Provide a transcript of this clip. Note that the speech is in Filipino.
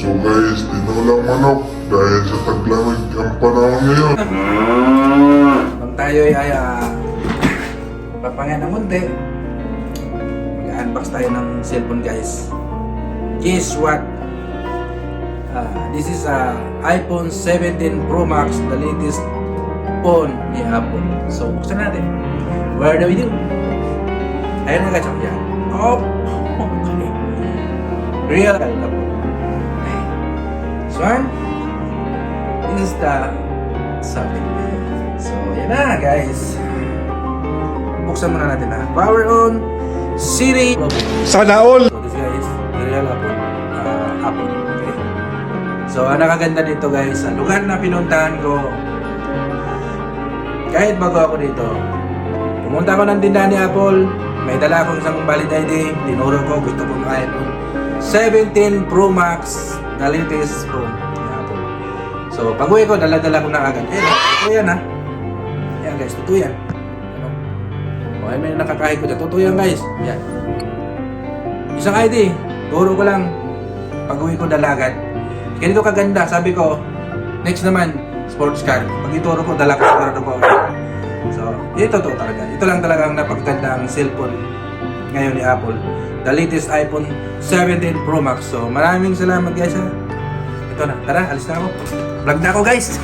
So guys, tinulang manok dahil sa taglamig ang panahon ngayon. Nung tayo ay papahinga ng munti, mag-unbox tayo ng cellphone guys. Guess what? This is iPhone 17 Pro Max, the latest phone ni Apple. So buksan natin. Where do we do? Ayun na guys, yan. Oh, okay. Real Apple. So, this is the something. So, yan na guys. Buksan muna natin na. Power on. Siri. Sana all! So, this guys, real Apple. Apple. Okay. So, ang nakaganda dito guys, sa lugar na pinuntahan ko, kahit bago ako dito, pumunta ako ng tindahan ni Apple, may dala akong isang valid ID, tinuro ko, gusto kong iPhone 17 Pro Max, the latest phone ni Apple. So, pag-uwi ko, dala-dala ko na agad. Totoo yan ha. Yan guys, totoo yan. Ano? O, may nakakahit ko dyan. Totoo yan guys. Yan. Isang ID, turo ko lang. Pag-uwi ko, dala agad. Ganito kaganda, sabi ko, next naman, sports car. Pag ituro ko, dala ko sigurado ko. So, ito to talaga. Ito lang talaga ang napakaganda ang cellphone ngayon ni Apple. The latest iPhone 17 Pro Max. So, maraming salamat guys ha. Ito na. Tara, alis na ako. Vlog na ako guys.